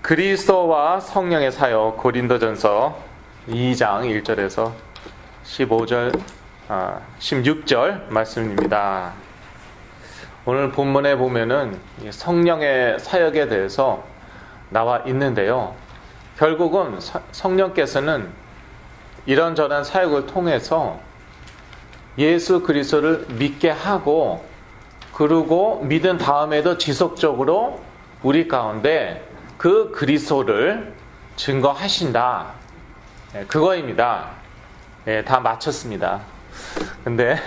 그리스도와 성령의 사역 고린도전서 2장 1절에서 16절 말씀입니다. 오늘 본문에 보면은 성령의 사역에 대해서 나와 있는데요. 결국은 성령께서는 이런저런 사역을 통해서 예수 그리스도를 믿게 하고, 그리고 믿은 다음에도 지속적으로 우리 가운데 그 그리스도를 증거하신다. 그거입니다. 다 마쳤습니다. 근데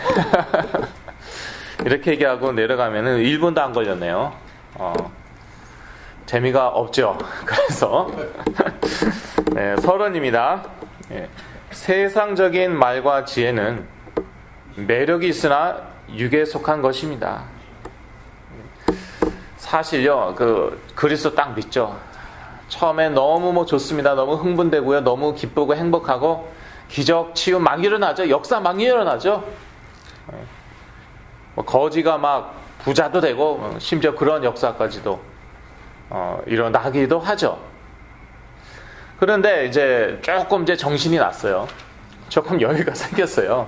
이렇게 얘기하고 내려가면은 1분도 안 걸렸네요. 재미가 없죠. 그래서 서론입니다. 세상적인 말과 지혜는 매력이 있으나 육에 속한 것입니다. 사실요, 그리스도 딱 믿죠. 처음에 너무 좋습니다. 너무 흥분되고요. 너무 기쁘고 행복하고 기적, 치유 막 일어나죠. 역사 막 일어나죠. 거지가 막 부자도 되고 심지어 그런 역사까지도 일어나기도 하죠. 그런데 이제 조금 정신이 났어요. 조금 여유가 생겼어요.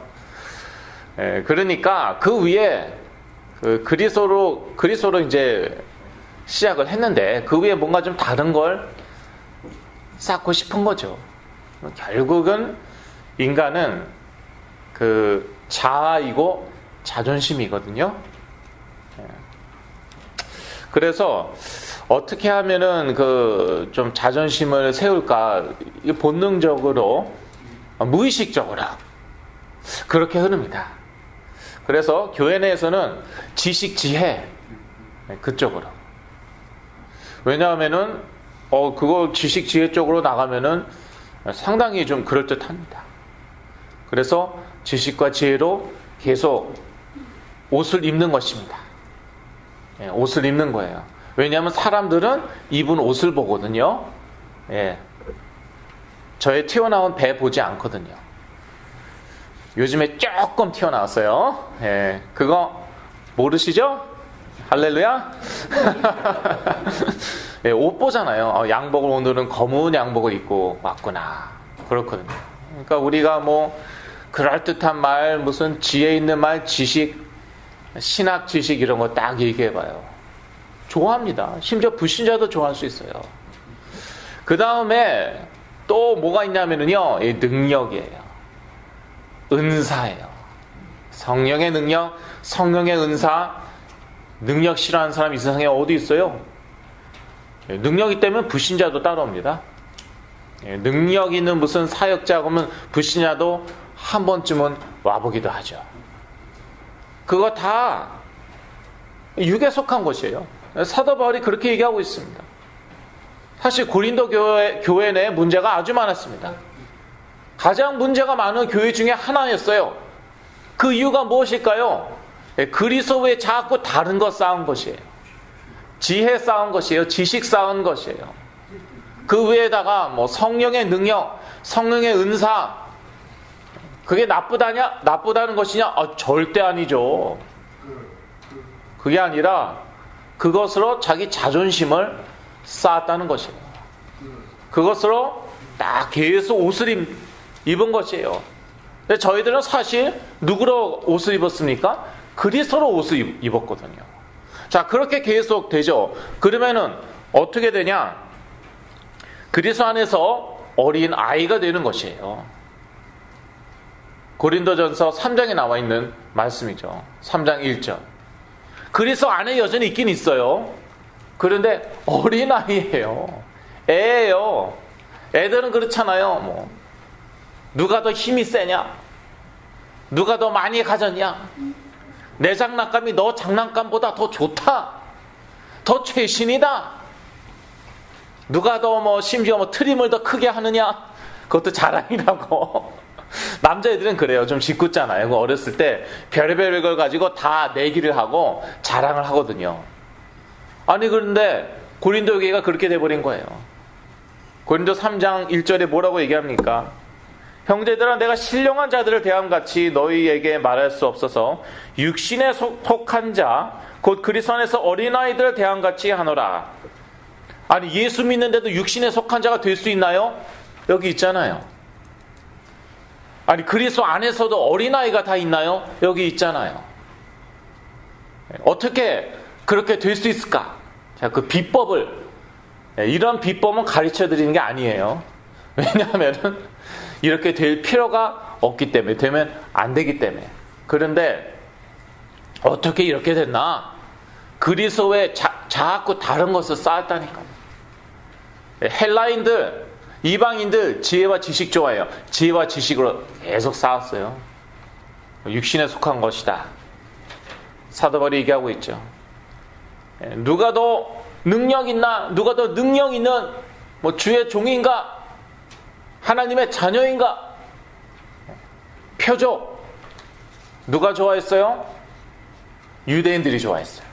그러니까 그 위에 그리스도로 이제 시작을 했는데 그 위에 뭔가 좀 다른 걸 쌓고 싶은 거죠. 결국은 인간은 자아이고 자존심이거든요. 그래서 어떻게 하면은 좀 자존심을 세울까, 본능적으로 무의식적으로 그렇게 흐릅니다. 그래서 교회 내에서는 지식, 지혜 그쪽으로. 왜냐하면은 그거 지식, 지혜 쪽으로 나가면은 상당히 좀 그럴듯합니다. 그래서 지식과 지혜로 계속 옷을 입는 것입니다. 옷을 입는 거예요. 왜냐하면 사람들은 입은 옷을 보거든요. 저의 튀어나온 배 보지 않거든요. 요즘에 조금 튀어나왔어요. 그거 모르시죠? 할렐루야? 옷 보잖아요. 양복을 오늘은 검은 양복을 입고 왔구나. 그렇거든요. 그러니까 우리가 그럴듯한 말, 무슨 지혜 있는 말, 지식, 신학 지식 이런 거 딱 얘기해봐요. 좋아합니다. 심지어 불신자도 좋아할 수 있어요. 그 다음에 또 뭐가 있냐면요, 능력이에요. 은사예요. 성령의 능력, 성령의 은사. 능력 싫어하는 사람 이 세상에 어디 있어요? 능력 있다면 불신자도 따라옵니다. 능력 있는 무슨 사역자 보면 불신자도 한 번쯤은 와보기도 하죠. 그거 다 육에 속한 것이에요. 사도 바울이 그렇게 얘기하고 있습니다. 사실 고린도 교회 내 문제가 아주 많았습니다. 가장 문제가 많은 교회 중에 하나였어요. 그 이유가 무엇일까요? 그리스도에 자꾸 다른 것 쌓은 것이에요. 지혜 쌓은 것이에요. 지식 쌓은 것이에요. 그 위에다가 성령의 능력, 성령의 은사, 그게 나쁘다는 것이냐? 절대 아니죠. 그게 아니라 그것으로 자기 자존심을 쌓았다는 것이에요. 그것으로 딱 계속 옷을 입은 것이에요. 근데 저희들은 사실 누구로 옷을 입었습니까? 그리스도로 옷을 입었거든요. 자, 그렇게 계속 되죠. 그러면은 어떻게 되냐? 그리스도 안에서 어린 아이가 되는 것이에요. 고린도전서 3장에 나와 있는 말씀이죠. 3장 1절. 그리스도 안에 여전히 있긴 있어요. 그런데 어린 아이예요. 애예요. 애들은 그렇잖아요. 누가 더 힘이 세냐? 누가 더 많이 가졌냐? 내 장난감이 너 장난감보다 더 좋다. 더 최신이다. 누가 더 심지어 트림을 더 크게 하느냐? 그것도 자랑이라고. 남자애들은 그래요. 좀 짓궂잖아요. 어렸을 때 별의별 걸 가지고 다 내기를 하고 자랑을 하거든요. 아니 그런데 고린도 교회가 그렇게 돼버린 거예요. 고린도 3장 1절에 뭐라고 얘기합니까? 형제들아, 내가 신령한 자들을 대함같이 너희에게 말할 수 없어서 육신에 속한 자 곧 그리스도 안에서 어린아이들을 대함같이 하노라. 아니 예수 믿는데도 육신에 속한 자가 될 수 있나요? 여기 있잖아요. 아니 그리스도 안에서도 어린아이가 다 있나요? 여기 있잖아요. 어떻게 그렇게 될 수 있을까? 자, 그 비법을, 이런 비법은 가르쳐 드리는 게 아니에요. 왜냐하면 이렇게 될 필요가 없기 때문에, 되면 안 되기 때문에. 그런데 어떻게 이렇게 됐나? 그리스도에 자꾸 다른 것을 쌓았다니까요. 헬라인들, 이방인들 지혜와 지식 좋아해요. 지혜와 지식으로 계속 쌓았어요. 육신에 속한 것이다. 사도 바울이 얘기하고 있죠. 누가 더 능력 있나? 누가 더 능력 있는 뭐 주의 종인가? 하나님의 자녀인가? 표적. 누가 좋아했어요? 유대인들이 좋아했어요.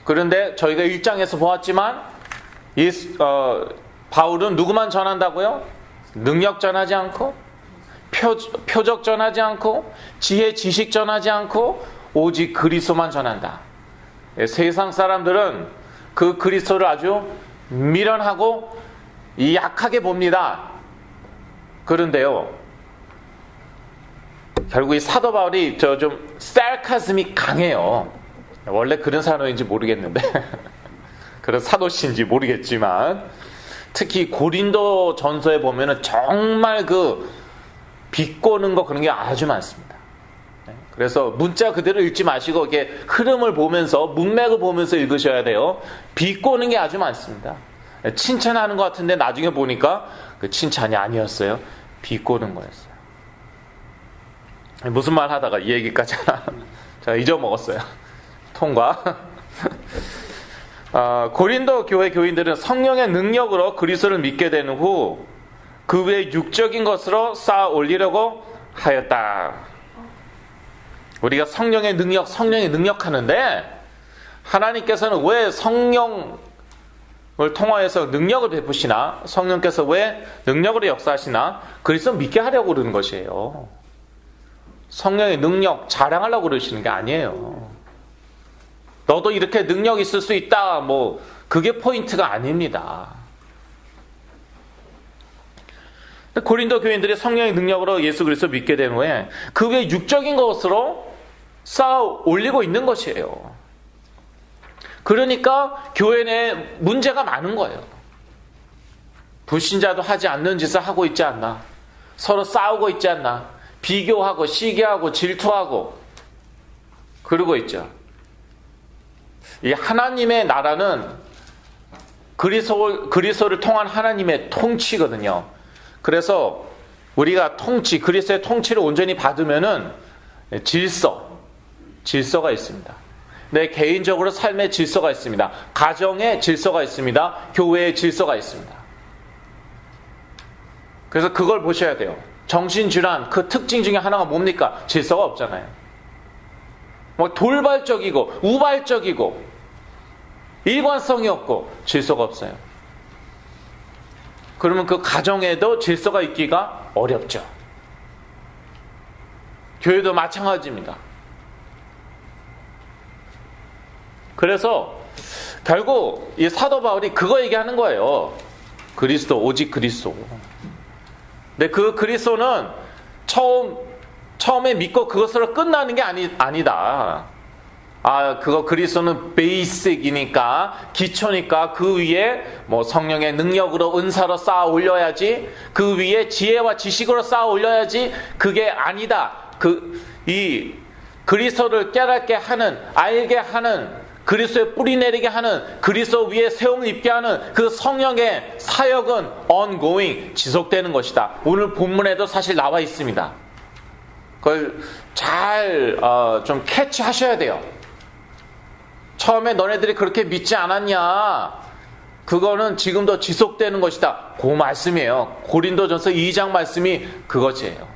그런데 저희가 1장에서 보았지만 바울은 누구만 전한다고요? 능력 전하지 않고, 표적 전하지 않고, 지혜 지식 전하지 않고, 오직 그리스도만 전한다. 세상 사람들은 그 그리스도를 아주 미련하고 약하게 봅니다. 그런데요, 결국 이 사도 바울이 좀 sarcasm이 강해요. 원래 그런 사람인지 모르겠는데 그런 사도신지 모르겠지만, 특히 고린도 전서에 보면은 정말 그 비꼬는 거 그런 게 아주 많습니다. 그래서 문자 그대로 읽지 마시고 이렇게 흐름을 보면서, 문맥을 보면서 읽으셔야 돼요. 비꼬는 게 아주 많습니다. 칭찬하는 것 같은데 나중에 보니까 그 칭찬이 아니었어요. 비꼬는 거였어요. 무슨 말 하다가 이 얘기까지 제가 잊어먹었어요. 통과. 고린도 교회 교인들은 성령의 능력으로 그리스도를 믿게 된 후 그 외 육적인 것으로 쌓아 올리려고 하였다. 우리가 성령의 능력 하는데, 하나님께서는 왜 성령을 통하여서 능력을 베푸시나? 성령께서 왜 능력으로 역사하시나? 그리스도 믿게 하려고 그러는 것이에요. 성령의 능력 자랑하려고 그러시는 게 아니에요. 너도 이렇게 능력 있을 수 있다, 뭐 그게 포인트가 아닙니다. 고린도 교인들이 성령의 능력으로 예수 그리스도 믿게 된 후에 그 외 육적인 것으로 쌓아 올리고 있는 것이에요. 그러니까 교회 내에 문제가 많은 거예요. 불신자도 하지 않는 짓을 하고 있지 않나? 서로 싸우고 있지 않나? 비교하고 시기하고 질투하고 그러고 있죠. 이 하나님의 나라는 그리스도를 통한 하나님의 통치거든요. 그래서 우리가 그리스도의 통치를 온전히 받으면은 질서가 있습니다. 내 개인적으로 삶의 질서가 있습니다. 가정의 질서가 있습니다. 교회의 질서가 있습니다. 그래서 그걸 보셔야 돼요. 정신질환 그 특징 중에 하나가 뭡니까? 질서가 없잖아요. 뭐 돌발적이고 우발적이고 일관성이 없고 질서가 없어요. 그러면 그 가정에도 질서가 있기가 어렵죠. 교회도 마찬가지입니다. 그래서 결국 이 사도 바울이 그거 얘기하는 거예요. 그리스도, 오직 그리스도. 근데 그 그리스도는 처음에 믿고 그것으로 끝나는 게 아니다. 그거 그리스도는 베이직이니까, 기초니까 그 위에 뭐 성령의 능력으로 은사로 쌓아 올려야지, 그 위에 지혜와 지식으로 쌓아 올려야지, 그게 아니다. 이 그리스도를 깨닫게 하는, 알게 하는, 그리스도의 뿌리 내리게 하는, 그리스도 위에 세움을 입게 하는 그 성령의 사역은 ongoing, 지속되는 것이다. 오늘 본문에도 사실 나와 있습니다. 그걸 잘 좀 캐치하셔야 돼요. 처음에 너네들이 그렇게 믿지 않았냐? 그거는 지금도 지속되는 것이다. 그 말씀이에요. 고린도전서 2장 말씀이 그것이에요.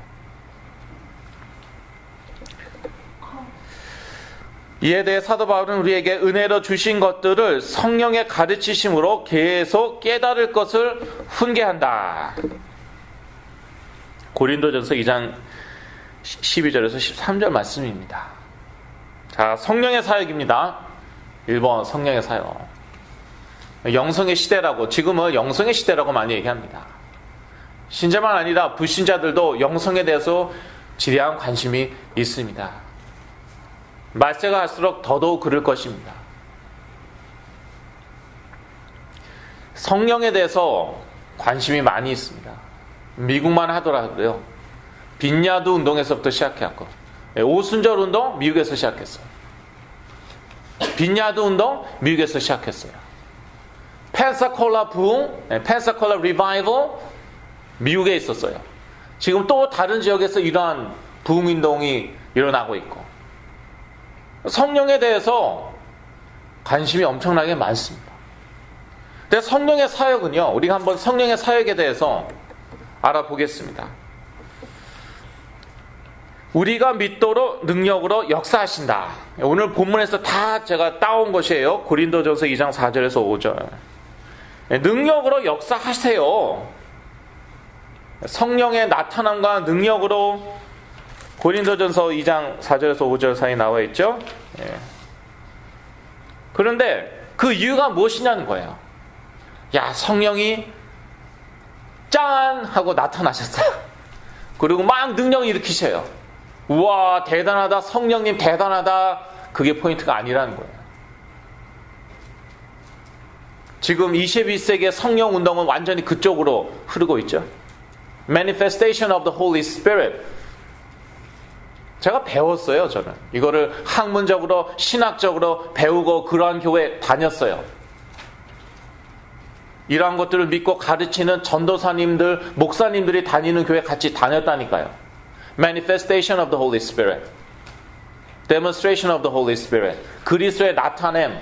이에 대해 사도 바울은 우리에게 은혜로 주신 것들을 성령의 가르치심으로 계속 깨달을 것을 훈계한다. 고린도전서 2장 12절에서 13절 말씀입니다. 자, 성령의 사역입니다. 1번 성령의 사역. 영성의 시대라고, 지금은 영성의 시대라고 많이 얘기합니다. 신자만 아니라 불신자들도 영성에 대해서 지대한 관심이 있습니다. 말세가 갈수록 더더욱 그럴 것입니다. 성령에 대해서 관심이 많이 있습니다. 미국만 하더라도요. 빈야드 운동에서부터 시작해왔고, 오순절 운동 미국에서 시작했어요. 빈야드 운동 미국에서 시작했어요. 펜사콜라 부흥, 펜사콜라 리바이벌 미국에 있었어요. 지금 또 다른 지역에서 이러한 부흥 운동이 일어나고 있고, 성령에 대해서 관심이 엄청나게 많습니다. 근데 성령의 사역은요, 우리가 한번 성령의 사역에 대해서 알아보겠습니다. 우리가 믿도록 능력으로 역사하신다. 오늘 본문에서 다 제가 따온 것이에요. 고린도전서 2장 4절에서 5절. 능력으로 역사하세요. 성령의 나타남과 능력으로 고린도전서 2장 4절에서 5절 사이 나와 있죠. 그런데 그 이유가 무엇이냐는 거예요. 야, 성령이 짠! 하고 나타나셨어요. 그리고 막 능력을 일으키셔요. 우와, 대단하다. 성령님 대단하다. 그게 포인트가 아니라는 거예요. 지금 21세기의 성령 운동은 완전히 그쪽으로 흐르고 있죠. Manifestation of the Holy Spirit. 제가 배웠어요, 저는. 이거를 학문적으로, 신학적으로 배우고 그러한 교회에 다녔어요. 이러한 것들을 믿고 가르치는 전도사님들, 목사님들이 다니는 교회 같이 다녔다니까요. Manifestation of the Holy Spirit. Demonstration of the Holy Spirit. 그리스도의 나타냄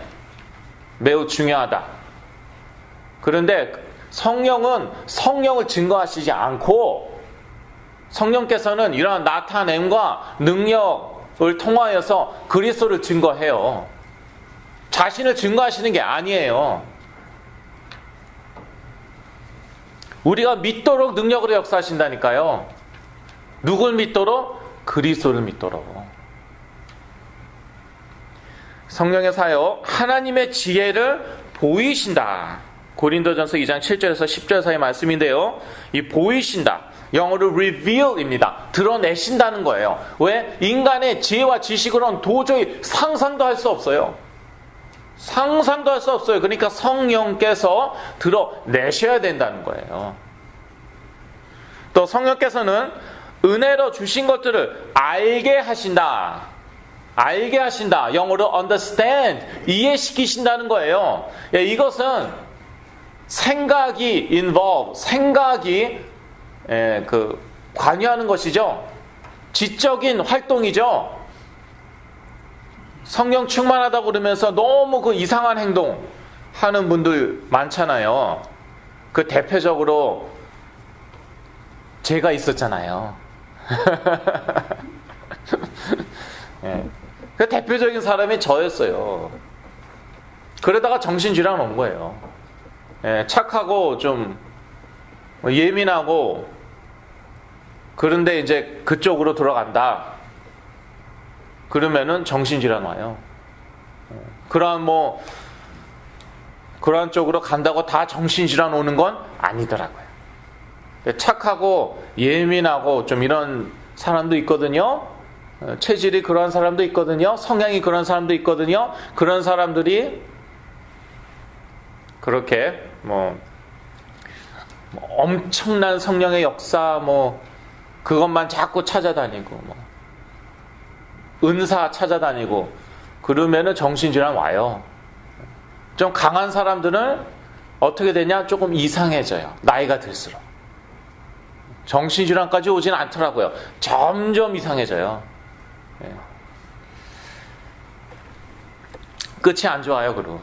매우 중요하다. 그런데 성령은 성령을 증거하시지 않고 성령께서는 이러한 나타냄과 능력을 통하여서 그리스도를 증거해요. 자신을 증거하시는 게 아니에요. 우리가 믿도록 능력으로 역사하신다니까요. 누굴 믿도록? 그리스도를 믿도록. 성령의 사역, 하나님의 지혜를 보이신다. 고린도전서 2장 7절에서 10절 사이 말씀인데요. 이 보이신다. 영어로 reveal입니다. 드러내신다는 거예요. 왜? 인간의 지혜와 지식으로는 도저히 상상도 할 수 없어요. 상상도 할 수 없어요. 그러니까 성령께서 드러내셔야 된다는 거예요. 또 성령께서는 은혜로 주신 것들을 알게 하신다. 알게 하신다. 영어로 understand, 이해시키신다는 거예요. 이것은 생각이 involve, 생각이 관여하는 것이죠. 지적인 활동이죠. 성령 충만하다고 그러면서 너무 그 이상한 행동 하는 분들 많잖아요. 그 대표적으로 제가 있었잖아요. 그 대표적인 사람이 저였어요. 그러다가 정신질환 온 거예요. 착하고 좀 예민하고 그런데 이제 그쪽으로 들어간다. 그러면은 정신질환 와요. 그러한 쪽으로 간다고 다 정신질환 오는 건 아니더라고요. 착하고 예민하고 좀 이런 사람도 있거든요. 체질이 그런 사람도 있거든요. 성향이 그런 사람도 있거든요. 그런 사람들이 그렇게 엄청난 성령의 역사 그것만 자꾸 찾아다니고 은사 찾아다니고 그러면은 정신질환 와요. 좀 강한 사람들은 어떻게 되냐? 조금 이상해져요. 나이가 들수록. 정신질환까지 오진 않더라고요. 점점 이상해져요. 끝이 안 좋아요. 그리고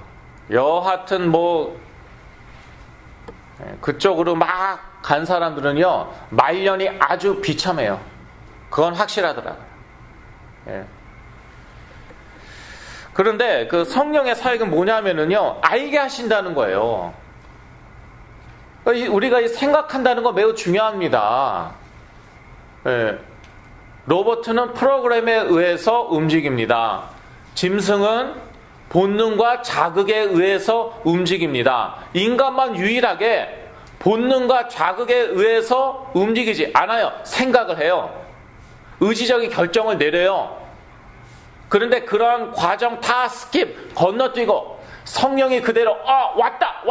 여하튼 그쪽으로 막 간 사람들은요 말년이 아주 비참해요. 그건 확실하더라고요. 그런데 그 성령의 사역은 뭐냐면은요 알게 하신다는 거예요. 우리가 생각한다는 거 매우 중요합니다. 로봇은 프로그램에 의해서 움직입니다. 짐승은 본능과 자극에 의해서 움직입니다. 인간만 유일하게 본능과 자극에 의해서 움직이지 않아요. 생각을 해요. 의지적인 결정을 내려요. 그런데 그러한 과정 다 스킵, 건너뛰고 성령이 그대로 왔다,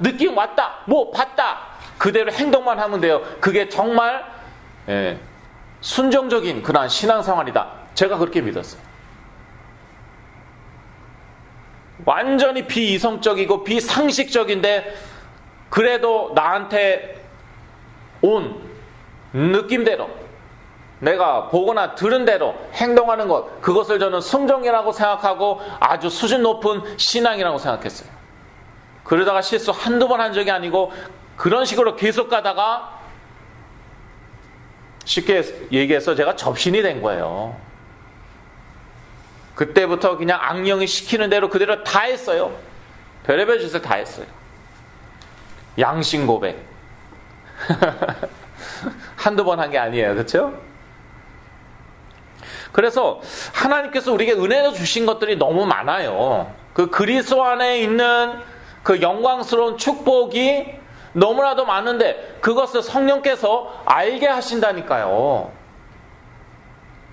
느낌 왔다, 뭐 봤다, 그대로 행동만 하면 돼요. 그게 정말 순종적인 그러한 신앙생활이다. 제가 그렇게 믿었어요. 완전히 비이성적이고 비상식적인데 그래도 나한테 온 느낌대로 내가 보거나 들은 대로 행동하는 것, 그것을 저는 순종이라고 생각하고 아주 수준 높은 신앙이라고 생각했어요. 그러다가 실수 한두 번 한 적이 아니고 그런 식으로 계속 가다가 쉽게 얘기해서 제가 접신이 된 거예요. 그때부터 그냥 악령이 시키는 대로 그대로 다 했어요. 별의별 짓을 다 했어요. 양심 고백. 한두 번 한 게 아니에요. 그렇죠? 그래서 하나님께서 우리에게 은혜로 주신 것들이 너무 많아요. 그 그리스도 안에 있는 그 영광스러운 축복이 너무나도 많은데 그것을 성령께서 알게 하신다니까요.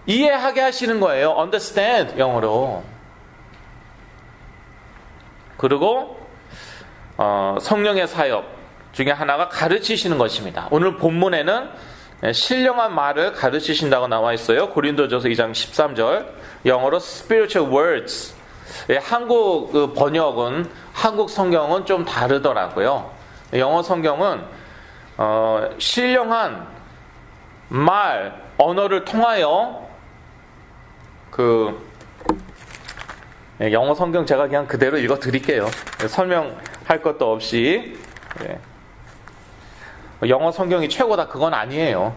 이해하게 하시는 거예요. understand, 영어로. 그리고 성령의 사역 중에 하나가 가르치시는 것입니다. 오늘 본문에는 신령한 말을 가르치신다고 나와 있어요. 고린도전서 2장 13절, 영어로 spiritual words. 한국 번역은, 한국 성경은 좀 다르더라고요. 영어 성경은 신령한 말, 언어를 통하여 영어 성경 제가 그냥 그대로 읽어 드릴게요. 설명할 것도 없이. 영어 성경이 최고다 그건 아니에요.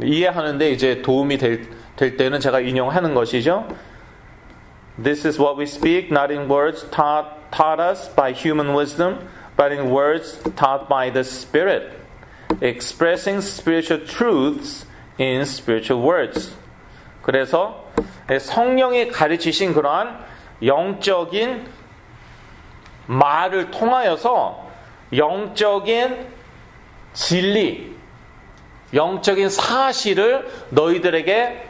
이해하는데 이제 도움이 될 때는 제가 인용하는 것이죠. This is what we speak, not in words taught us by human wisdom, but in words taught by the Spirit, expressing spiritual truths in spiritual words. 그래서 성령이 가르치신 그러한 영적인 말을 통하여서 영적인 진리, 영적인 사실을 너희들에게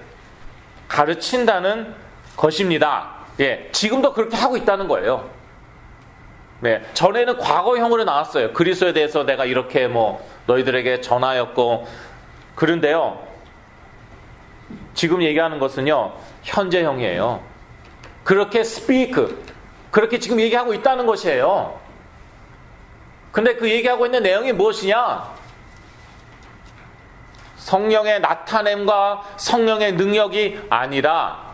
가르친다는 것입니다. 지금도 그렇게 하고 있다는 거예요. 전에는 과거형으로 나왔어요. 그리스도에 대해서 내가 이렇게 너희들에게 전하였고, 그런데요, 지금 얘기하는 것은요, 현재형이에요. 그렇게 speak, 그렇게 지금 얘기하고 있다는 것이에요. 근데 그 얘기하고 있는 내용이 무엇이냐? 성령의 나타냄과 성령의 능력이 아니라,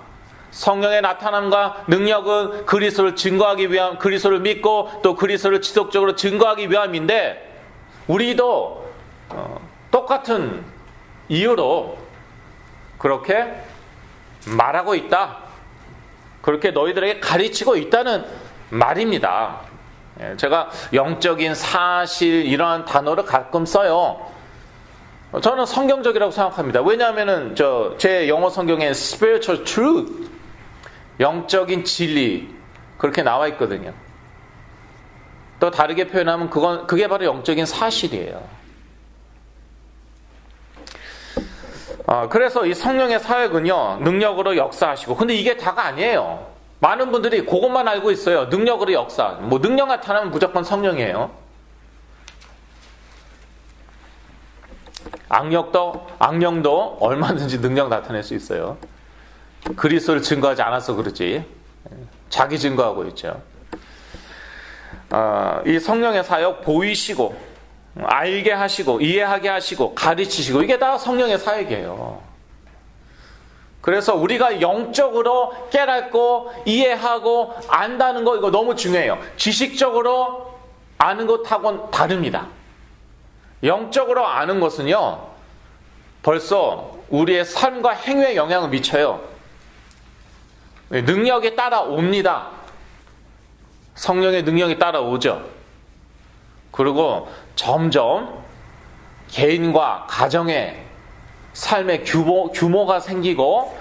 성령의 나타남과 능력은 그리스도를 증거하기 위함, 그리스도를 믿고 또 그리스도를 지속적으로 증거하기 위함인데, 우리도 똑같은 이유로 그렇게 말하고 있다, 그렇게 너희들에게 가르치고 있다는 말입니다. 제가 영적인 사실 이러한 단어를 가끔 써요. 저는 성경적이라고 생각합니다. 왜냐하면은 제 영어 성경에 spiritual truth, 영적인 진리 그렇게 나와 있거든요. 또 다르게 표현하면 그게 바로 영적인 사실이에요. 그래서 이 성령의 사역은요, 능력으로 역사하시고, 근데 이게 다가 아니에요. 많은 분들이 그것만 알고 있어요. 능력으로 역사. 능력 나타나면 무조건 성령이에요. 악령도 얼마든지 능력 나타낼 수 있어요. 그리스도를 증거하지 않아서 그렇지. 자기 증거하고 있죠. 이 성령의 사역 보이시고, 알게 하시고, 이해하게 하시고, 가르치시고, 이게 다 성령의 사역이에요. 그래서 우리가 영적으로 깨닫고 이해하고 안다는 거, 이거 너무 중요해요. 지식적으로 아는 것하고는 다릅니다. 영적으로 아는 것은요, 벌써 우리의 삶과 행위에 영향을 미쳐요. 능력이 따라옵니다. 성령의 능력이 따라오죠. 그리고 점점 개인과 가정의 삶의 규모가 생기고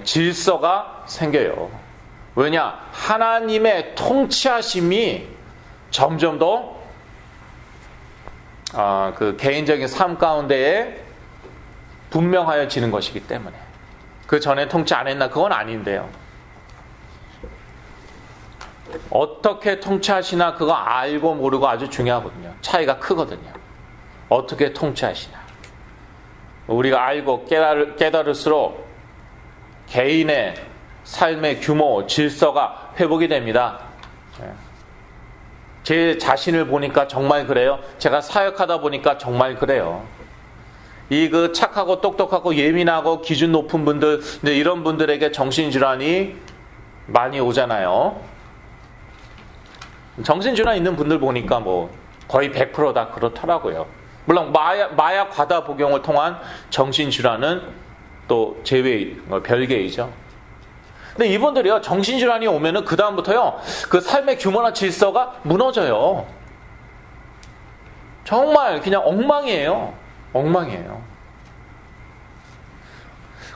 질서가 생겨요. 왜냐? 하나님의 통치하심이 점점 더 그 개인적인 삶 가운데에 분명하여지는 것이기 때문에. 그 전에 통치 안 했나? 그건 아닌데요. 어떻게 통치하시나 그거 알고 모르고 아주 중요하거든요. 차이가 크거든요. 어떻게 통치하시나. 우리가 알고 깨달을수록 개인의 삶의 규모, 질서가 회복이 됩니다. 제 자신을 보니까 정말 그래요. 제가 사역하다 보니까 정말 그래요. 그 착하고 똑똑하고 예민하고 기준 높은 분들, 근데 이런 분들에게 정신질환이 많이 오잖아요. 정신질환 있는 분들 보니까 뭐 거의 100%다 그렇더라고요. 물론 마약 과다 복용을 통한 정신질환은 또 별개이죠. 근데 이분들이요, 정신질환이 오면은 그다음부터요, 그 삶의 규모나 질서가 무너져요. 정말 그냥 엉망이에요. 엉망이에요.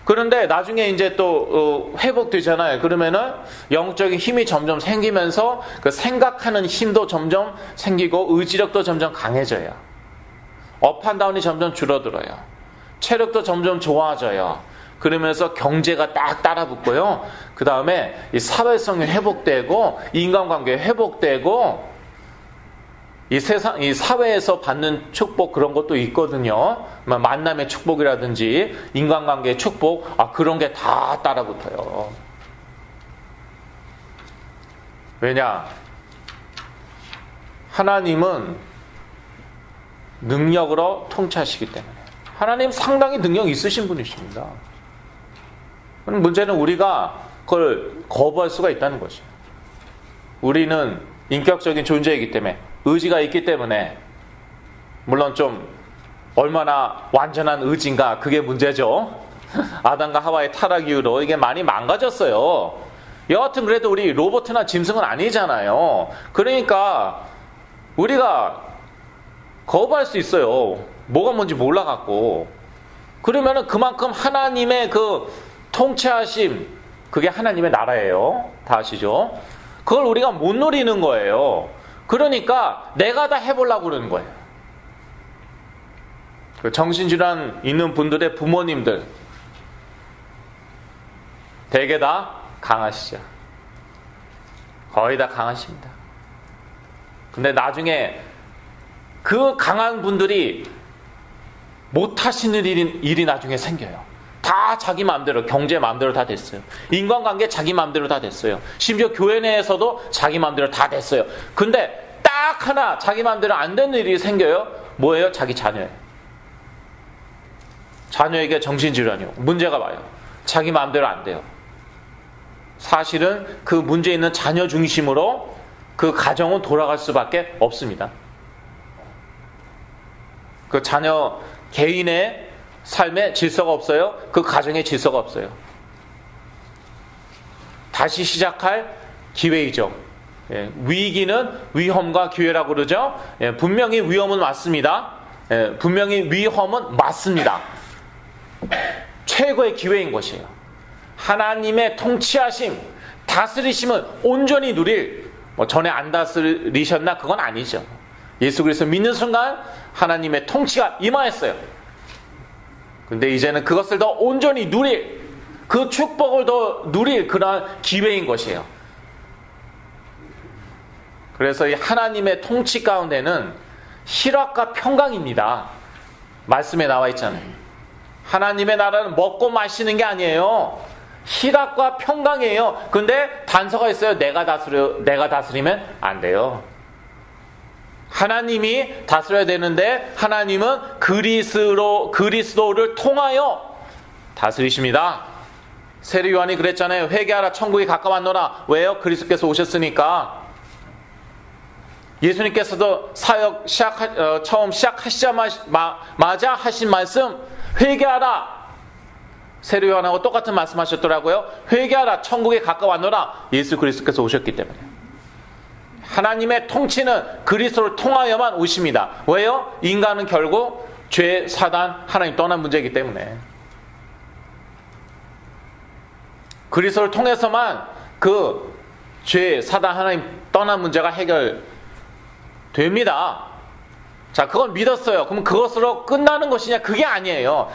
그런데 나중에 이제 또 회복되잖아요. 그러면은 영적인 힘이 점점 생기면서 그 생각하는 힘도 점점 생기고 의지력도 점점 강해져요. 업앤다운이 점점 줄어들어요. 체력도 점점 좋아져요. 그러면서 경제가 딱 따라붙고요. 그 다음에 이 사회성이 회복되고 인간관계 회복되고 이 사회에서 받는 축복 그런 것도 있거든요. 만남의 축복이라든지 인간관계의 축복, 그런 게 다 따라붙어요. 왜냐? 하나님은 능력으로 통치하시기 때문에. 하나님 상당히 능력 있으신 분이십니다. 문제는 우리가 그걸 거부할 수가 있다는 것이에요. 우리는 인격적인 존재이기 때문에, 의지가 있기 때문에, 물론 좀 얼마나 완전한 의지인가 그게 문제죠. 아담과 하와의 타락 이후로 이게 많이 망가졌어요. 여하튼 그래도 우리 로봇이나 짐승은 아니잖아요. 그러니까 우리가 거부할 수 있어요. 뭐가 뭔지 몰라갖고. 그러면은 그만큼 하나님의 그 통치하심, 그게 하나님의 나라예요. 다 아시죠? 그걸 우리가 못 누리는 거예요. 그러니까 내가 다 해보려고 그러는 거예요. 그 정신질환 있는 분들의 부모님들 대개 다 강하시죠. 거의 다 강하십니다. 근데 나중에 그 강한 분들이 못하시는 일이 나중에 생겨요. 다 자기 마음대로, 경제 마음대로 다 됐어요. 인간관계 자기 마음대로 다 됐어요. 심지어 교회 내에서도 자기 마음대로 다 됐어요. 근데 딱 하나 자기 마음대로 안 되는 일이 생겨요. 뭐예요? 자기 자녀예요. 자녀에게 정신질환이요. 문제가 와요. 자기 마음대로 안 돼요. 사실은 그 문제 있는 자녀 중심으로 그 가정은 돌아갈 수밖에 없습니다. 그 자녀 개인의 삶에 질서가 없어요. 그 가정에 질서가 없어요. 다시 시작할 기회이죠. 위기는 위험과 기회라고 그러죠. 분명히 위험은 맞습니다. 분명히 위험은 맞습니다. 최고의 기회인 것이에요. 하나님의 통치하심, 다스리심은 온전히 누릴, 전에 안 다스리셨나? 그건 아니죠. 예수 그리스도 믿는 순간 하나님의 통치가 임하였어요. 근데 이제는 그것을 더 온전히 누릴, 그 축복을 더 누릴 그러한 기회인 것이에요. 그래서 이 하나님의 통치 가운데는 희락과 평강입니다. 말씀에 나와 있잖아요. 하나님의 나라는 먹고 마시는 게 아니에요. 희락과 평강이에요. 근데 단서가 있어요. 내가 다스리면 안 돼요. 하나님이 다스려야 되는데 하나님은 그리스도를 통하여 다스리십니다. 세례 요한이 그랬잖아요. 회개하라, 천국이 가까웠노라. 왜요? 그리스도께서 오셨으니까. 예수님께서도 사역 처음 시작하시자마자 하신 말씀, 회개하라. 세례 요한하고 똑같은 말씀하셨더라고요. 회개하라, 천국에 가까웠노라. 예수 그리스도께서 오셨기 때문에. 하나님의 통치는 그리스도를 통하여만 오십니다. 왜요? 인간은 결국 죄, 사단, 하나님 떠난 문제이기 때문에. 그리스도를 통해서만 그 죄, 사단 하나님 떠난 문제가 해결됩니다. 자, 그건 믿었어요. 그럼 그것으로 끝나는 것이냐? 그게 아니에요.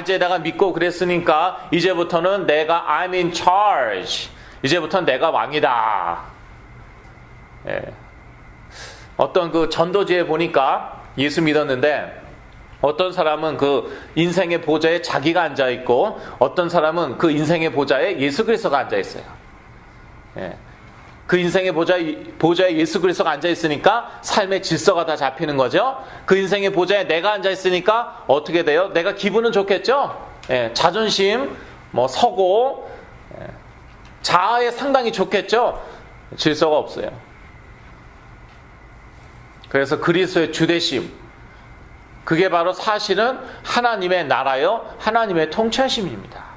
이제 내가 믿고 그랬으니까 이제부터는 내가 I'm in charge. 이제부터는 내가 왕이다. 예. 어떤 그 전도지에 보니까 예수 믿었는데 어떤 사람은 그 인생의 보좌에 자기가 앉아 있고 어떤 사람은 그 인생의 보좌에 예수 그리스도가 앉아 있어요. 예. 그 인생의 보좌에 예수 그리스도가 앉아 있으니까 삶의 질서가 다 잡히는 거죠. 그 인생의 보좌에 내가 앉아 있으니까 어떻게 돼요? 내가 기분은 좋겠죠. 예. 자존심 서고 자아에 상당히 좋겠죠. 질서가 없어요. 그래서 그리스도의 주대심, 그게 바로 사실은 하나님의 나라요 하나님의 통치하심입니다.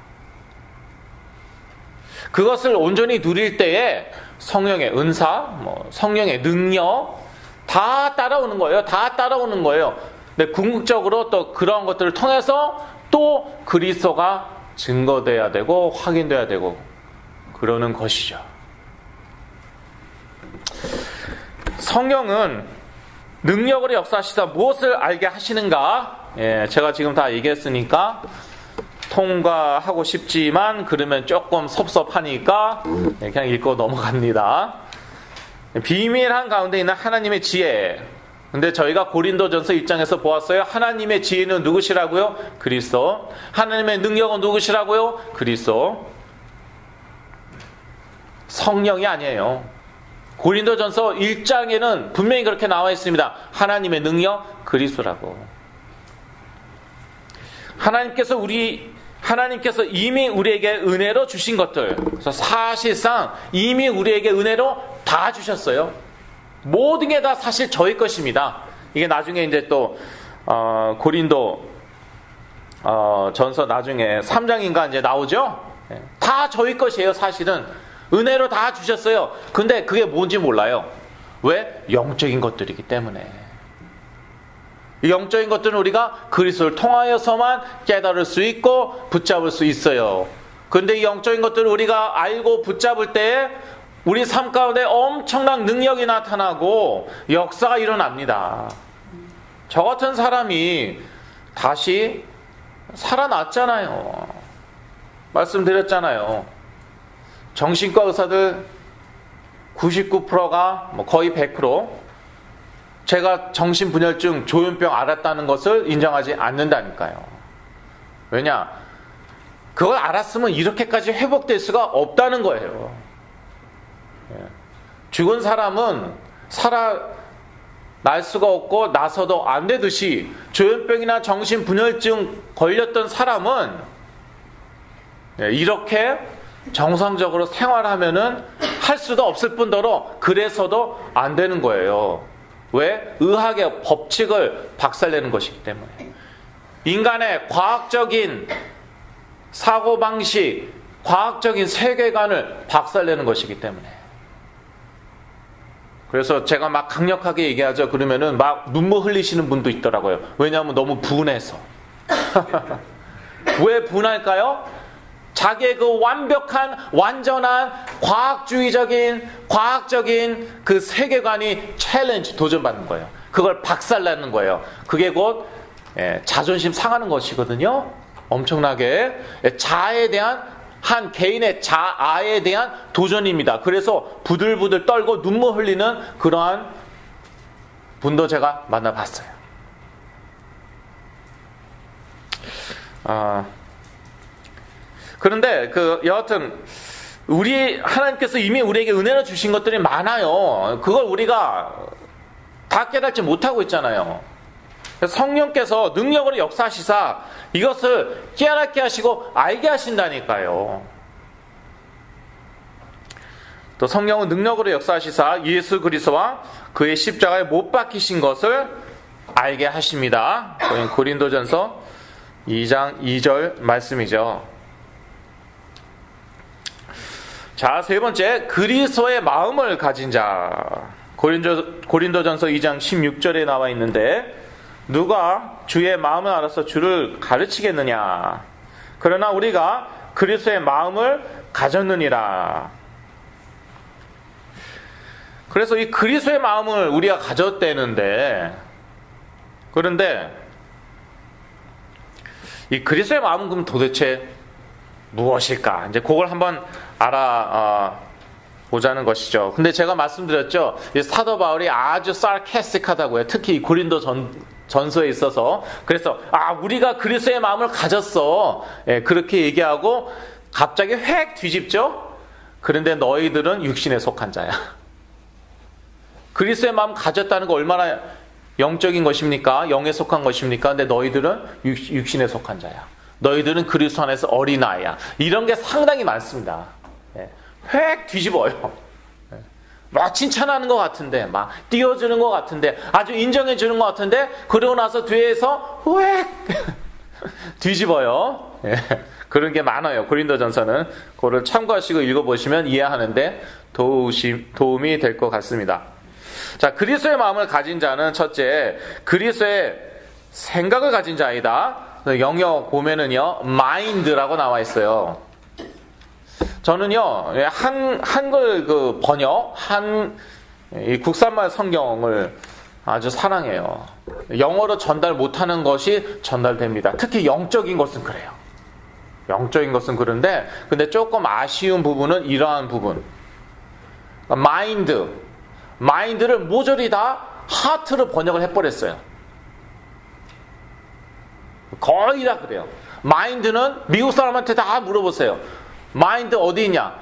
그것을 온전히 누릴 때에 성령의 은사, 성령의 능력 다 따라오는 거예요. 다 따라오는 거예요. 근데 궁극적으로 또 그런 것들을 통해서 또 그리스도가 증거돼야 되고 확인돼야 되고 그러는 것이죠. 성령은 능력으로 역사하시다 무엇을 알게 하시는가? 예, 제가 지금 다 얘기했으니까 통과하고 싶지만 그러면 조금 섭섭하니까 그냥 읽고 넘어갑니다. 비밀한 가운데 있는 하나님의 지혜. 근데 저희가 고린도전서 1장에서 보았어요. 하나님의 지혜는 누구시라고요? 그리스도. 하나님의 능력은 누구시라고요? 그리스도. 성령이 아니에요. 고린도전서 1장에는 분명히 그렇게 나와 있습니다. 하나님의 능력 그리스도라고. 하나님께서 이미 우리에게 은혜로 주신 것들, 그래서 사실상 이미 우리에게 은혜로 다 주셨어요. 모든 게 다 사실 저희 것입니다. 이게 나중에 이제 또 고린도 전서 나중에 3장인가 이제 나오죠. 다 저희 것이에요. 사실은 은혜로 다 주셨어요. 근데 그게 뭔지 몰라요. 왜? 영적인 것들이기 때문에. 이 영적인 것들은 우리가 그리스도를 통하여서만 깨달을 수 있고 붙잡을 수 있어요. 근데 이 영적인 것들을 우리가 알고 붙잡을 때 우리 삶 가운데 엄청난 능력이 나타나고 역사가 일어납니다. 저 같은 사람이 다시 살아났잖아요. 말씀드렸잖아요. 정신과 의사들 99%가 거의 100% 제가 정신분열증, 조현병 앓았다는 것을 인정하지 않는다니까요. 왜냐? 그걸 알았으면 이렇게까지 회복될 수가 없다는 거예요. 죽은 사람은 살아날 수가 없고 나서도 안 되듯이 조현병이나 정신분열증 걸렸던 사람은 이렇게 정상적으로 생활하면은 할 수도 없을 뿐더러 그래서도 안 되는 거예요. 왜? 의학의 법칙을 박살내는 것이기 때문에. 인간의 과학적인 사고방식, 과학적인 세계관을 박살내는 것이기 때문에. 그래서 제가 막 강력하게 얘기하죠. 그러면은 막 눈물 흘리시는 분도 있더라고요. 왜냐하면 너무 분해서. 왜 분할까요? 자기의 그 완벽한, 완전한 과학적인 그 세계관이 챌린지, 도전받는 거예요. 그걸 박살내는 거예요. 그게 곧 자존심 상하는 것이거든요. 엄청나게 자아에 대한, 한 개인의 자아에 대한 도전입니다. 그래서 부들부들 떨고 눈물 흘리는 그러한 분도 제가 만나봤어요. 그런데 여하튼 하나님께서 이미 우리에게 은혜를 주신 것들이 많아요. 그걸 우리가 다 깨닫지 못하고 있잖아요. 성령께서 능력으로 역사하시사 이것을 깨닫게 하시고 알게 하신다니까요. 또 성령은 능력으로 역사하시사 예수 그리스도와 그의 십자가에 못 박히신 것을 알게 하십니다. 고린도전서 2장 2절 말씀이죠. 자, 세 번째, 그리스도의 마음을 가진 자. 고린도전서 2장 16절에 나와 있는데, 누가 주의 마음을 알아서 주를 가르치겠느냐? 그러나 우리가 그리스도의 마음을 가졌느니라. 그래서 이 그리스도의 마음을 우리가 가졌다는데, 그런데 이 그리스도의 마음은 그럼 도대체 무엇일까? 이제 그걸 한번 알아보자는 것이죠. 근데 제가 말씀드렸죠. 이 사도 바울이 아주 sarcastic하다고요. 특히 이 고린도 전서에 있어서. 그래서 우리가 그리스도의 마음을 가졌어. 그렇게 얘기하고 갑자기 획 뒤집죠. 그런데 너희들은 육신에 속한 자야. 그리스도의 마음 가졌다는 거 얼마나 영적인 것입니까? 영에 속한 것입니까? 근데 너희들은 육신에 속한 자야. 너희들은 그리스도 안에서 어린아이야. 이런 게 상당히 많습니다. 획 뒤집어요. 막 칭찬하는 것 같은데, 막 띄워주는 것 같은데, 아주 인정해주는 것 같은데, 그러고 나서 뒤에서 획 뒤집어요. 그런 게 많아요. 고린도전서는. 그거를 참고하시고 읽어보시면 이해하는데 도움이 될 것 같습니다. 자, 그리스도의 마음을 가진 자는 첫째, 그리스도의 생각을 가진 자이다. 영어 보면은요, mind라고 나와 있어요. 저는요, 한글 그 번역, 이 국산말 성경을 아주 사랑해요. 영어로 전달 못하는 것이 전달됩니다. 특히 영적인 것은 그래요. 영적인 것은 그런데, 근데 조금 아쉬운 부분은 이러한 부분. 마인드를 모조리 다 하트로 번역을 해버렸어요. 거의 다 그래요. 마인드는 미국 사람한테 다 물어보세요. 마인드 어디 있냐?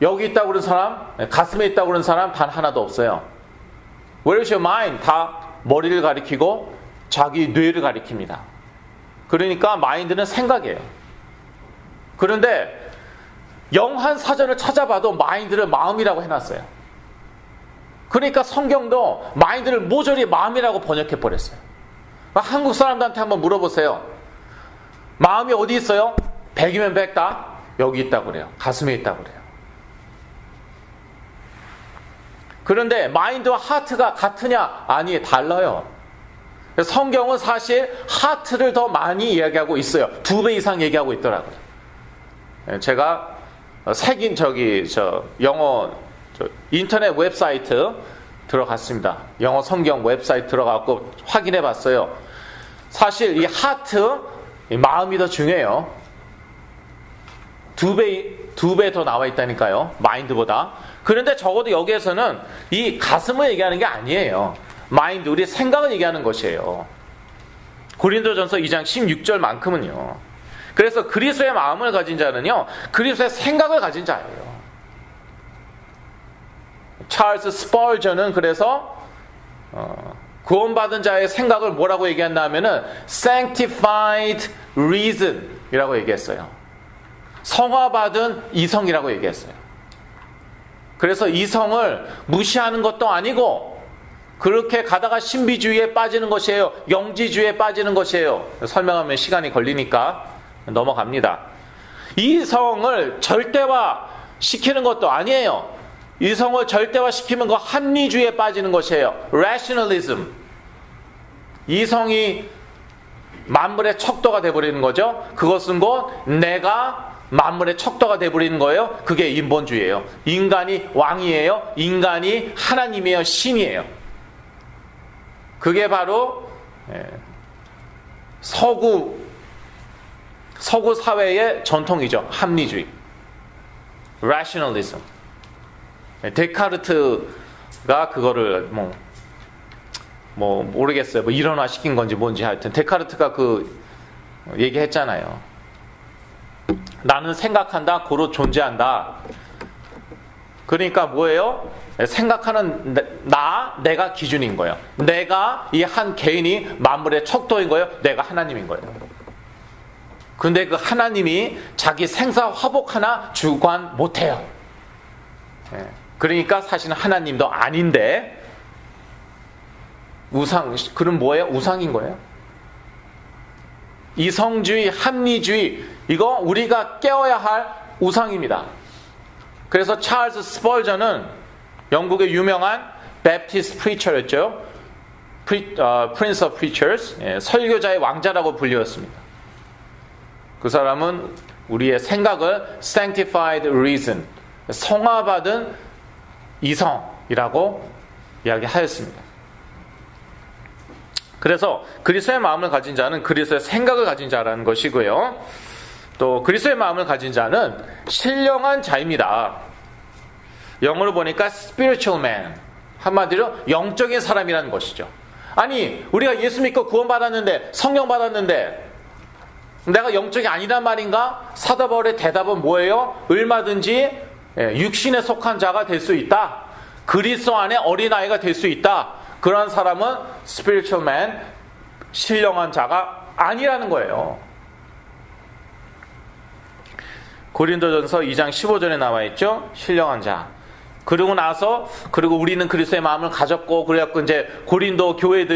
여기 있다고 그런 사람, 가슴에 있다고 그런 사람 단 하나도 없어요. Where is your mind? 다 머리를 가리키고 자기 뇌를 가리킵니다. 그러니까 마인드는 생각이에요. 그런데 영한 사전을 찾아봐도 마인드를 마음이라고 해놨어요. 그러니까 성경도 마인드를 모조리 마음이라고 번역해버렸어요. 한국 사람들한테 한번 물어보세요. 마음이 어디 있어요? 100이면 100다? 여기 있다고 그래요. 가슴에 있다고 그래요. 그런데 마인드와 하트가 같으냐? 아니, 달라요. 성경은 사실 하트를 더 많이 이야기하고 있어요. 2배 이상 얘기하고 있더라고요. 제가 새긴 영어 인터넷 웹사이트 들어갔습니다. 영어 성경 웹사이트 들어가고 확인해 봤어요. 사실 이 하트, 이 마음이 더 중요해요. 2배 더 나와 있다니까요. 마인드보다. 그런데 적어도 여기에서는 이 가슴을 얘기하는 게 아니에요. 마인드, 우리 생각을 얘기하는 것이에요. 고린도전서 2장 16절만큼은요. 그래서 그리스도의 마음을 가진 자는요, 그리스도의 생각을 가진 자예요. 찰스 스펄전은 그래서 구원받은 자의 생각을 뭐라고 얘기했나 하면은 sanctified reason 이라고 얘기했어요. 성화받은 이성이라고 얘기했어요. 그래서 이성을 무시하는 것도 아니고 그렇게 가다가 신비주의에 빠지는 것이에요. 영지주의에 빠지는 것이에요. 설명하면 시간이 걸리니까 넘어갑니다. 이성을 절대화 시키는 것도 아니에요. 이성을 절대화시키면 그 합리주의에 빠지는 것이에요. rationalism. 이성이 만물의 척도가 되어버리는 거죠. 그것은 곧 내가 만물의 척도가 되어버리는 거예요. 그게 인본주의예요. 인간이 왕이에요. 인간이 하나님이에요. 신이에요. 그게 바로 서구 사회의 전통이죠. 합리주의. rationalism. 데카르트가 그거를 모르겠어요. 일원화 시킨 건지 뭔지 하여튼 데카르트가 그 얘기했잖아요. 나는 생각한다, 고로 존재한다. 그러니까 뭐예요? 생각하는 내가 기준인 거예요. 내가 이 한 개인이 만물의 척도인 거예요. 내가 하나님인 거예요. 근데 그 하나님이 자기 생사 화복 하나 주관 못해요. 그러니까 사실은 하나님도 아닌데 그럼 뭐예요? 우상인 거예요. 이성주의, 합리주의 이거 우리가 깨어야 할 우상입니다. 그래서 찰스 스펄전은 영국의 유명한 베프티스트 프리처였죠. Prince of Preachers, 설교자의 왕자라고 불렸습니다. 그 사람은 우리의 생각을 sanctified reason, 성화받은 이성 이라고 이야기하였습니다. 그래서 그리스도의 마음을 가진 자는 그리스도의 생각을 가진 자라는 것이고요. 또 그리스도의 마음을 가진 자는 신령한 자입니다. 영어로 보니까 spiritual man, 한마디로 영적인 사람이라는 것이죠. 아니, 우리가 예수 믿고 구원받았는데, 성령 받았는데 내가 영적이 아니란 말인가? 사도 바울의 대답은 뭐예요? 얼마든지 육신에 속한 자가 될 수 있다. 그리스도 안에 어린아이가 될 수 있다. 그러한 사람은 spiritual man, 신령한 자가 아니라는 거예요. 고린도전서 2장 15절에 나와 있죠. 신령한 자. 그리고 우리는 그리스도의 마음을 가졌고, 그래갖고 이제 고린도 교회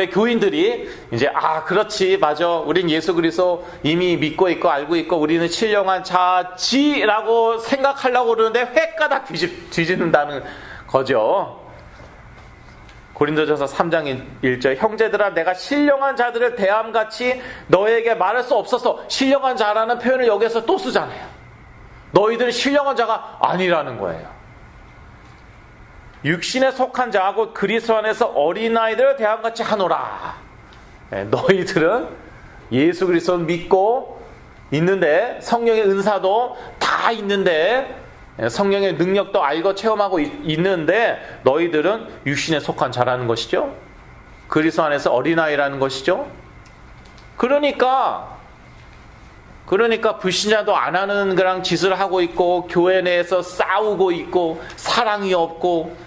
교인들이 이제 그렇지, 맞아, 우린 예수 그리스도 이미 믿고 있고 알고 있고 우리는 신령한 자지라고 생각하려고 그러는데 획가닥 뒤집는다는 거죠. 고린도전서 3장 1절, 형제들아 내가 신령한 자들을 대함같이 너에게 말할 수 없어서, 신령한 자라는 표현을 여기서 또 쓰잖아요. 너희들은 신령한 자가 아니라는 거예요. 육신에 속한 자 곧 그리스도 안에서 어린아이들을 대함같이 하노라. 너희들은 예수 그리스도를 믿고 있는데, 성령의 은사도 다 있는데, 성령의 능력도 알고 체험하고 있는데 너희들은 육신에 속한 자라는 것이죠. 그리스도 안에서 어린아이라는 것이죠. 그러니까 불신자도 안 하는 그런 짓을 하고 있고, 교회 내에서 싸우고 있고, 사랑이 없고,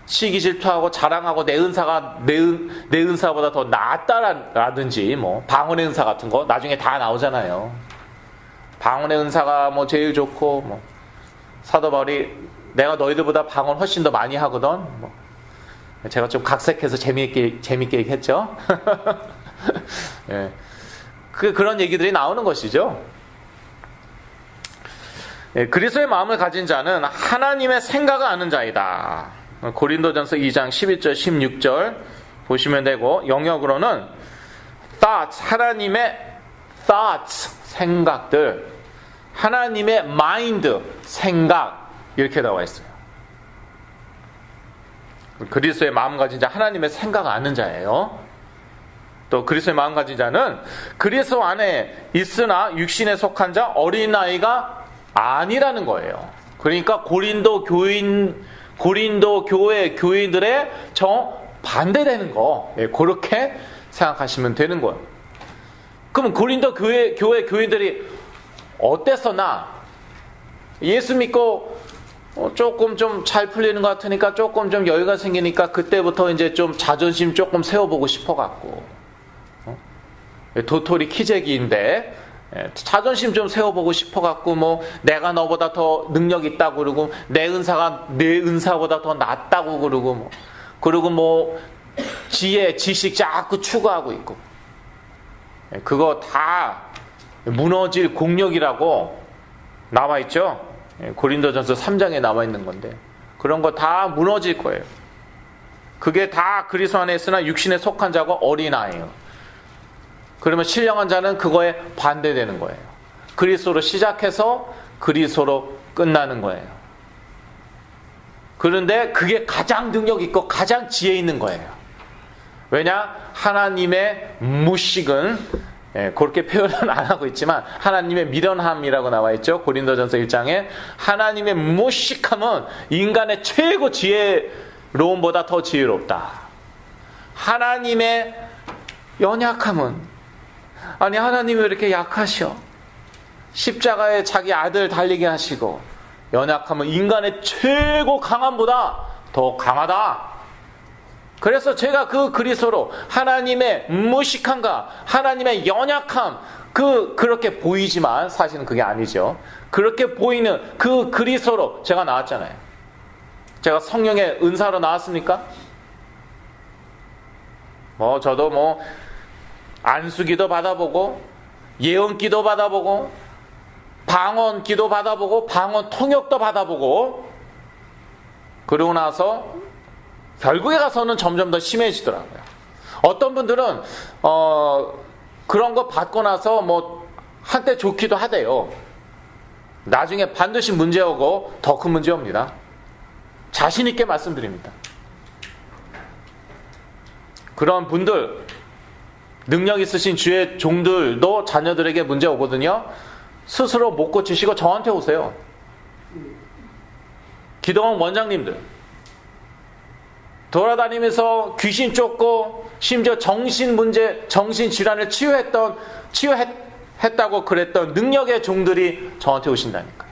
시기 질투하고 자랑하고, 내 은사보다 더 낫다라든지, 방언의 은사 같은 거 나중에 다 나오잖아요. 방언의 은사가 제일 좋고, 사도 바울이 내가 너희들보다 방언 훨씬 더 많이 하거든. 제가 좀 각색해서 재미있게 얘기했죠. 예. 그런 얘기들이 나오는 것이죠. 예, 그리스도의 마음을 가진 자는 하나님의 생각을 아는 자이다. 고린도전서 2장 11절 16절 보시면 되고, 영역으로는 thoughts, 하나님의 thoughts, 생각들, 하나님의 mind, 생각, 이렇게 나와 있어요. 그리스도의 마음 가진 자, 하나님의 생각을 아는 자예요. 또 그리스도의 마음 가진 자는 그리스도 안에 있으나 육신에 속한 자, 어린아이가 아니라는 거예요. 그러니까 고린도 교회 교인들의 반대되는 거, 그렇게 생각하시면 되는 거예요. 그럼 고린도 교회 교인들이 어땠었나? 예수 믿고 조금 좀 잘 풀리는 것 같으니까, 조금 좀 여유가 생기니까 그때부터 이제 좀 자존심 조금 세워보고 싶어갖고, 도토리 키재기인데 자존심 좀 세워보고 싶어갖고, 내가 너보다 더 능력 있다고 그러고, 내 은사보다 더 낫다고 그러고, 그리고 지혜, 지식 자꾸 추구하고 있고, 그거 다 무너질 공력이라고 나와 있죠. 고린도전서 3장에 나와 있는 건데, 그런 거 다 무너질 거예요. 그게 다 그리스도 안에 있으나 육신에 속한 자고 어린아이예요. 그러면 신령한 자는 그거에 반대되는 거예요. 그리스도로 시작해서 그리스도로 끝나는 거예요. 그런데 그게 가장 능력 있고 가장 지혜 있는 거예요. 왜냐? 하나님의 무식은, 그렇게 표현은 안 하고 있지만 하나님의 미련함이라고 나와 있죠. 고린도전서 1장에 하나님의 무식함은 인간의 최고 지혜로움보다 더 지혜롭다. 하나님의 연약함은, 아니 하나님이 왜 이렇게 약하셔? 십자가에 자기 아들 달리게 하시고, 연약함은 인간의 최고 강함보다 더 강하다. 그래서 제가 그 그리스도로 하나님의 무식함과 하나님의 연약함, 그렇게 보이지만 사실은 그게 아니죠. 그렇게 보이는 그 그리스도로 제가 나왔잖아요. 제가 성령의 은사로 나왔습니까? 저도 안수기도 받아보고, 예언기도 받아보고, 방언기도 받아보고, 방언 통역도 받아보고, 그러고 나서 결국에 가서는 점점 더 심해지더라고요. 어떤 분들은 그런 거 받고 나서 한때 좋기도 하대요. 나중에 반드시 문제 오고 더 큰 문제 옵니다. 자신 있게 말씀드립니다. 그런 분들, 능력 있으신 주의 종들도 자녀들에게 문제 오거든요. 스스로 못 고치시고 저한테 오세요. 기도원 원장님들 돌아다니면서 귀신 쫓고 심지어 정신 문제, 정신 질환을 치유했다고 그랬던 능력의 종들이 저한테 오신다니까요.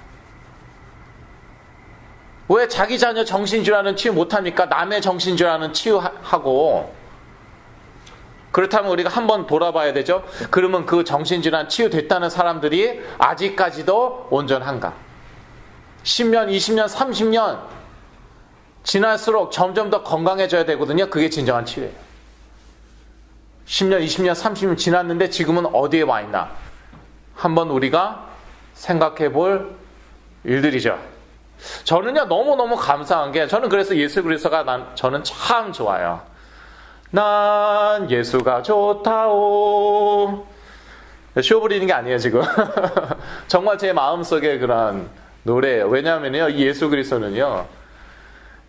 왜 자기 자녀 정신질환은 치유 못합니까? 남의 정신질환은 치유하고. 그렇다면 우리가 한번 돌아봐야 되죠. 그러면 그 정신질환 치유됐다는 사람들이 아직까지도 온전한가? 10년, 20년, 30년 지날수록 점점 더 건강해져야 되거든요. 그게 진정한 치유예요. 10년, 20년, 30년 지났는데 지금은 어디에 와 있나? 한번 우리가 생각해 볼 일들이죠. 저는요, 너무너무 감사한 게, 저는 그래서 예수 그리스도가 저는 참 좋아요. 난 예수가 좋다오. 쇼 부리는 게 아니에요, 지금. 정말 제 마음속에 그런 노래예요. 왜냐하면요, 이 예수 그리스도는요,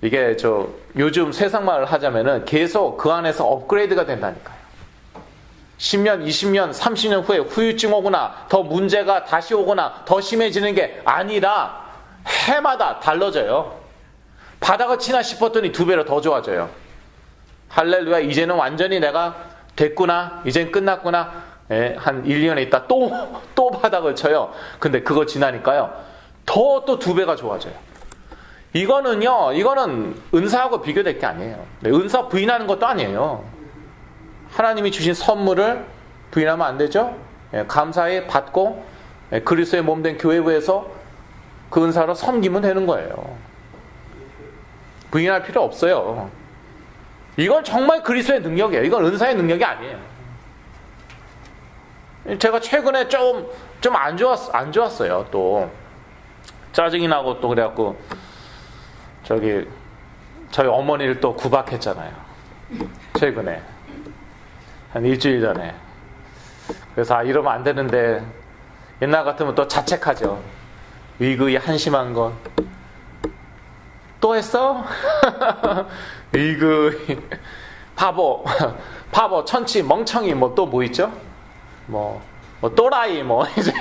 이게 요즘 세상말을 하자면은 계속 그 안에서 업그레이드가 된다니까요. 10년, 20년, 30년 후에 후유증 오거나 더 문제가 다시 오거나 더 심해지는 게 아니라 해마다 달라져요. 바닥을 치나 싶었더니 2배로 더 좋아져요. 할렐루야, 이제는 완전히 내가 됐구나, 이젠 끝났구나. 한 1년에 있다 또 바닥을 쳐요. 근데 그거 지나니까요, 또 2배가 좋아져요. 이거는 은사하고 비교될 게 아니에요. 은사 부인하는 것도 아니에요. 하나님이 주신 선물을 부인하면 안 되죠. 감사히 받고 그리스도의 몸된 교회부에서 그 은사로 섬기면 되는 거예요. 부인할 필요 없어요. 이건 정말 그리스도의 능력이에요. 이건 은사의 능력이 아니에요. 제가 최근에 좀 안 좋았어요. 또 짜증이 나고 또 그래갖고 저희 어머니를 또 구박했잖아요. 최근에 한 일주일 전에. 그래서 이러면 안 되는데 옛날 같으면 또 자책하죠. 의그이 한심한 건 또 했어? 의그이 바보, 천치, 멍청이, 또 있죠? 또라이, 이제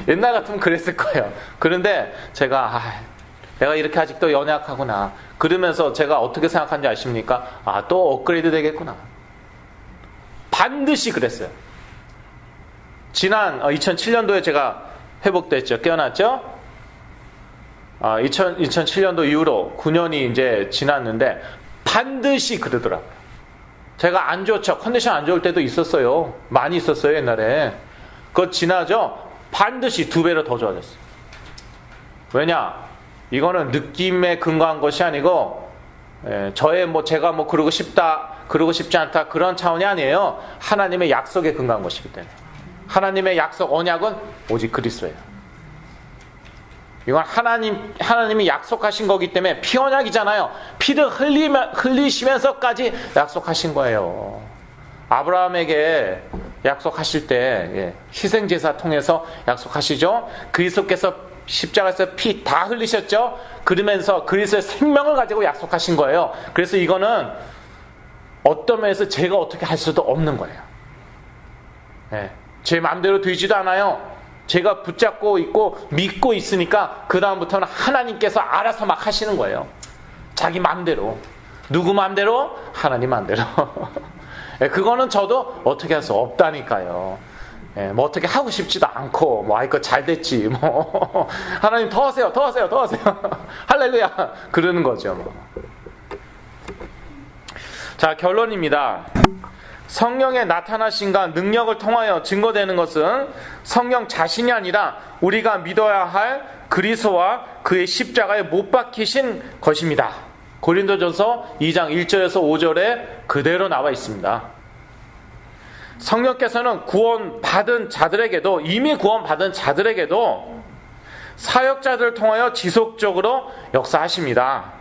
옛날 같으면 그랬을 거예요. 그런데 제가 내가 이렇게 아직도 연약하구나. 그러면서 제가 어떻게 생각하는지 아십니까? 또 업그레이드 되겠구나. 반드시 그랬어요. 지난 2007년도에 제가 회복됐죠. 깨어났죠? 2007년도 이후로 9년이 이제 지났는데 반드시 그러더라고요. 제가 안 좋죠. 컨디션 안 좋을 때도 있었어요. 많이 있었어요, 옛날에. 그거 지나죠? 반드시 2배로 더 좋아졌어요. 왜냐? 이거는 느낌에 근거한 것이 아니고 제가 그러고 싶다, 그러고 싶지 않다, 그런 차원이 아니에요. 하나님의 약속에 근거한 것이기 때문에. 하나님의 약속, 언약은 오직 그리스도예요. 이건 하나님이 약속하신 거기 때문에 피 언약이잖아요. 피를 흘리시면서까지 약속하신 거예요. 아브라함에게 약속하실 때 희생제사 통해서 약속하시죠. 그리스도께서 십자가에서 피 다 흘리셨죠. 그러면서 그리스도의 생명을 가지고 약속하신 거예요. 그래서 이거는 어떤 면에서 제가 어떻게 할 수도 없는 거예요. 제 마음대로 되지도 않아요. 제가 붙잡고 있고 믿고 있으니까 그 다음부터는 하나님께서 알아서 막 하시는 거예요. 자기 마음대로. 누구 마음대로? 하나님 마음대로. 그거는 저도 어떻게 할 수 없다니까요. 어떻게 하고 싶지도 않고 이거 잘 됐지 하나님 더 하세요. 할렐루야 그러는 거죠. 자, 결론입니다. 성령의 나타나심과 능력을 통하여 증거되는 것은 성령 자신이 아니라 우리가 믿어야 할 그리스도와 그의 십자가에 못 박히신 것입니다. 고린도전서 2장 1절에서 5절에 그대로 나와 있습니다. 성령께서는 이미 구원받은 자들에게도 사역자들을 통하여 지속적으로 역사하십니다.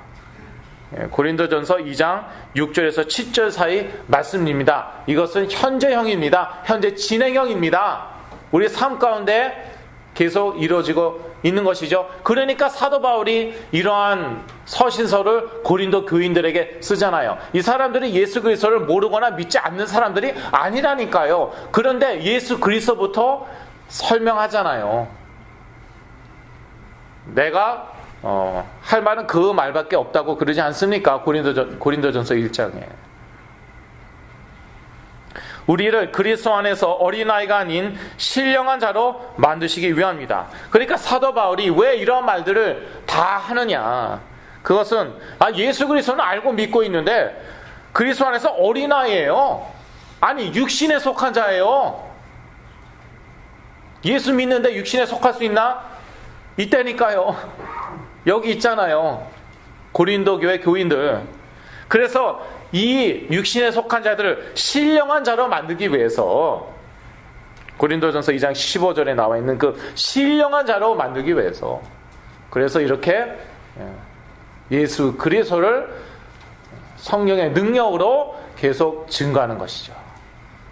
고린도전서 2장 6절에서 7절 사이 말씀입니다. 이것은 현재형입니다. 현재 진행형입니다. 우리 삶 가운데 계속 이루어지고 있는 것이죠. 그러니까 사도 바울이 이러한 서신서를 고린도 교인들에게 쓰잖아요. 이 사람들이 예수 그리스도를 모르거나 믿지 않는 사람들이 아니라니까요. 그런데 예수 그리스도부터 설명하잖아요. 내가 할 말은 그 말밖에 없다고 그러지 않습니까? 고린도전서 1장에. 우리를 그리스도 안에서 어린아이가 아닌 신령한 자로 만드시기 위함입니다. 그러니까 사도 바울이 왜 이런 말들을 다 하느냐. 그것은 예수 그리스도는 알고 믿고 있는데 그리스도 안에서 어린아이예요. 아니 육신에 속한 자예요. 예수 믿는데 육신에 속할 수 있나? 이때니까요. 여기 있잖아요. 고린도 교회 교인들. 그래서 이 육신에 속한 자들을 신령한 자로 만들기 위해서 고린도전서 2장 15절에 나와 있는 그 신령한 자로 만들기 위해서 그래서 이렇게 예수 그리스도를 성령의 능력으로 계속 증거하는 것이죠.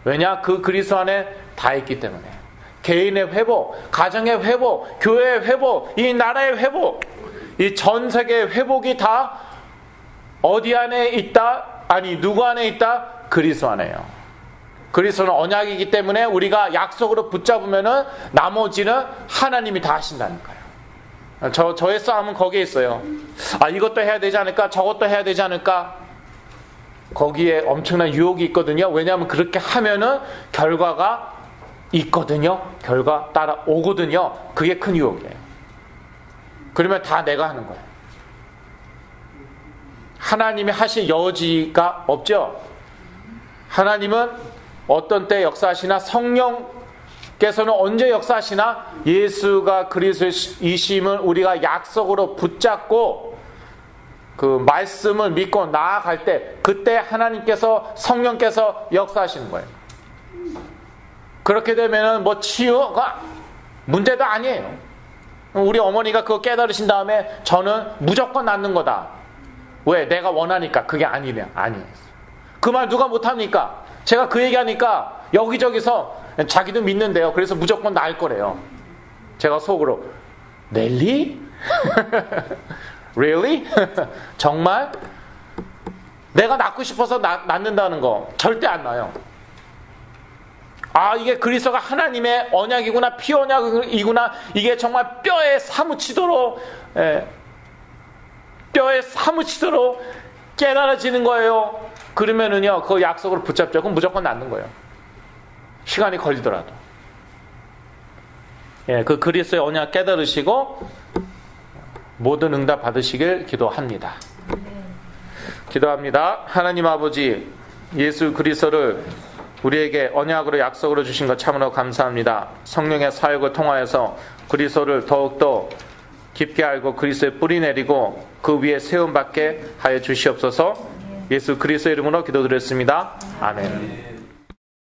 왜냐? 그 그리스도 안에 다 있기 때문에. 개인의 회복, 가정의 회복, 교회의 회복, 이 나라의 회복, 이 전 세계의 회복이 다 어디 안에 있다? 아니 누구 안에 있다? 그리스도 안에요. 그리스도는 언약이기 때문에 우리가 약속으로 붙잡으면은 나머지는 하나님이 다 하신다니까요. 저의 싸움은 거기에 있어요. 이것도 해야 되지 않을까? 저것도 해야 되지 않을까? 거기에 엄청난 유혹이 있거든요. 왜냐하면 그렇게 하면은 결과가 있거든요. 결과 따라오거든요. 그게 큰 유혹이에요. 그러면 다 내가 하는 거예요. 하나님이 하실 여지가 없죠. 하나님은 어떤 때 역사하시나 성령께서는 언제 역사하시나 예수가 그리스도이심을 우리가 약속으로 붙잡고 그 말씀을 믿고 나아갈 때 그때 하나님께서 성령께서 역사하시는 거예요. 그렇게 되면은 뭐 치유가 문제도 아니에요. 우리 어머니가 그거 깨달으신 다음에 저는 무조건 낫는 거다. 왜? 내가 원하니까. 그게 아니냐? 아니에요. 그 말 누가 못합니까? 제가 그 얘기하니까 여기저기서 자기도 믿는데요. 그래서 무조건 나을 거래요. 제가 속으로 Really? Really? 정말? 내가 낳고 싶어서 낳는다는 거 절대 안 나요. 이게 그리스도가 하나님의 언약이구나, 피 언약이구나, 이게 정말 뼈에 사무치도록 깨달아지는 거예요. 그러면은요, 그 약속을 붙잡죠. 그럼 무조건 낫는 거예요. 시간이 걸리더라도. 그 그리스도의 언약 깨달으시고 모든 응답 받으시길 기도합니다. 기도합니다. 하나님 아버지, 예수 그리스도를 우리에게 언약으로 약속으로 주신 것 참으로 감사합니다. 성령의 사역을 통하여서 그리스도를 더욱더 깊게 알고 그리스도에 뿌리 내리고 그 위에 세움받게 하여 주시옵소서. 예수 그리스도의 이름으로 기도드렸습니다. 아멘.